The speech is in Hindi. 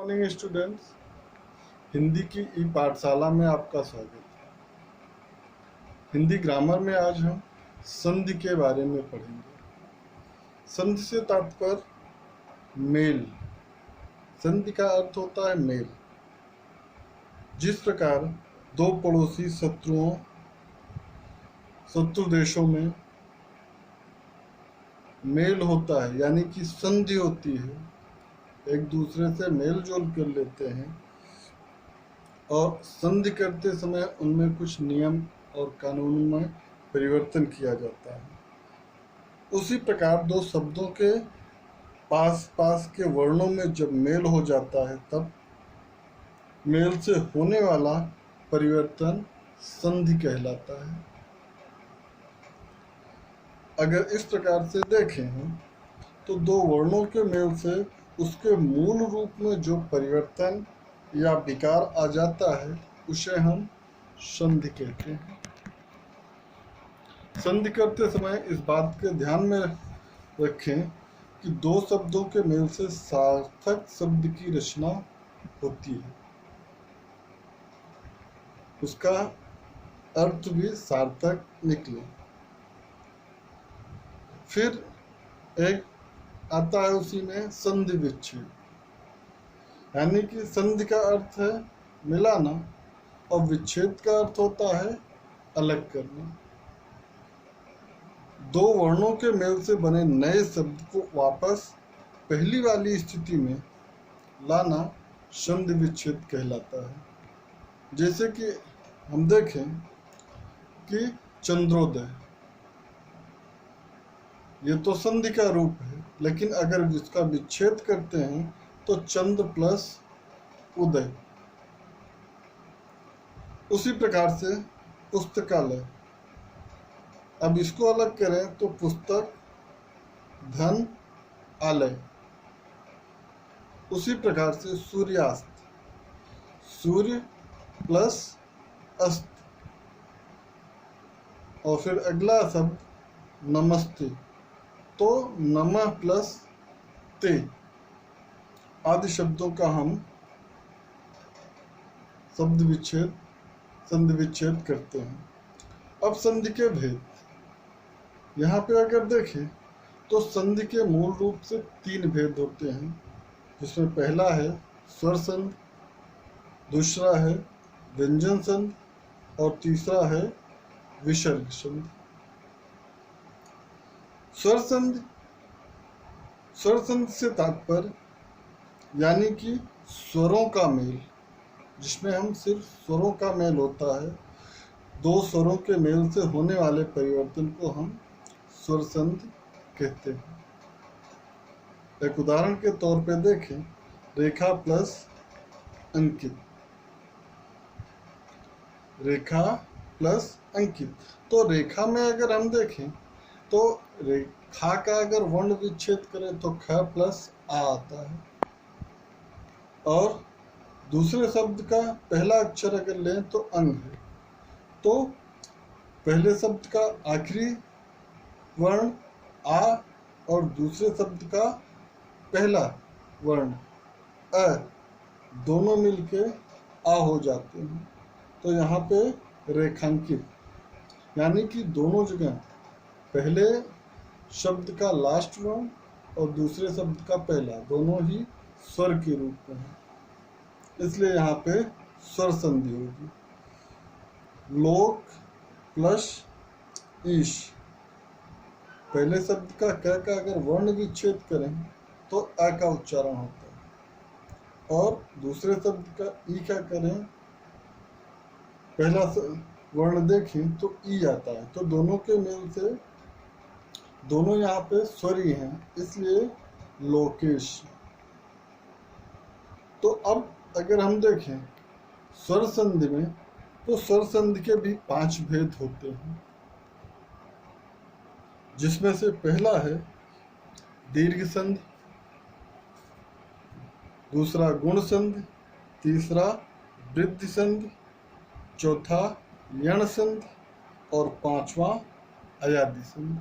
मॉर्निंग स्टूडेंट्स, हिंदी की ई पाठशाला में आपका स्वागत है। हिंदी ग्रामर में आज हम संधि के बारे में पढ़ेंगे। संधि से तात्पर्य मेल। संधि का अर्थ होता है मेल। जिस प्रकार दो पड़ोसी शत्रु देशों में मेल होता है, यानी कि संधि होती है, एक दूसरे से मेल जोल कर लेते हैं और संधि करते समय उनमें कुछ नियम और कानून में परिवर्तन किया जाता है। उसी प्रकार दो शब्दों के पास पास के वर्णों में जब मेल हो जाता है तब मेल से होने वाला परिवर्तन संधि कहलाता है। अगर इस प्रकार से देखें हम तो दो वर्णों के मेल से उसके मूल रूप में जो परिवर्तन या विकार आ जाता है उसे हम संधि कहते हैं। संधि करते समय इस बात के ध्यान में रखें कि दो शब्दों के मेल से सार्थक शब्द की रचना होती है, उसका अर्थ भी सार्थक निकले। फिर एक आता है उसी में संधि विच्छेद, यानी कि संधि का अर्थ है मिलाना और विच्छेद का अर्थ होता है अलग करना। दो वर्णों के मेल से बने नए शब्द को वापस पहली वाली स्थिति में लाना संधि विच्छेद कहलाता है। जैसे कि हम देखें कि चंद्रोदय, ये तो संधि का रूप है, लेकिन अगर इसका विच्छेद करते हैं तो चंद्र प्लस उदय। उसी प्रकार से पुस्तकालय, अब इसको अलग करें तो पुस्तक धन आलय। उसी प्रकार से सूर्यास्त, सूर्य प्लस अस्त। और फिर अगला शब्द नमस्ते, तो नमः प्लस ते आदि शब्दों का हम संधि विच्छेद करते हैं। अब संधि के भेद, यहाँ पे अगर देखें तो संधि के मूल रूप से तीन भेद होते हैं, जिसमें पहला है स्वर संधि, दूसरा है व्यंजन संधि और तीसरा है विसर्ग संधि। स्वर संधि से तात्पर्य यानी कि स्वरों का मेल, जिसमें हम सिर्फ स्वरों का मेल होता है, दो स्वरों के मेल से होने वाले परिवर्तन को हम स्वर संधि कहते हैं। एक उदाहरण के तौर पे देखें, रेखा प्लस अंकित, रेखा प्लस अंकित। तो रेखा में अगर हम देखें तो रेखा का अगर वर्ण विच्छेद करें तो ख प्लस आ आता है, और दूसरे शब्द का पहला अक्षर अगर लें तो अंग है, तो पहले शब्द का आखिरी वर्ण आ और दूसरे शब्द का पहला वर्ण अ दोनों मिलके आ हो जाते हैं। तो यहाँ पे रेखांकित, यानी कि दोनों जगह पहले शब्द का लास्ट वर्ण और दूसरे शब्द का पहला, दोनों ही स्वर के रूप में है, इसलिए यहाँ पे स्वर संधि होगी। लोक प्लस ईश, पहले शब्द का क का अगर वर्ण विच्छेद करें तो अ का उच्चारण होता है, और दूसरे शब्द का ई का करें, पहला वर्ण देखें तो ई आता है। तो दोनों के मेल से दोनों यहाँ पे स्वर ही हैं, इसलिए लोकेश। तो अब अगर हम देखें स्वर संधि में, तो स्वर संधि के भी 5 भेद होते हैं, जिसमें से पहला है दीर्घ संधि, दूसरा गुण संधि, तीसरा वृद्धि संधि, चौथा यण संधि और पांचवा अयादि संधि।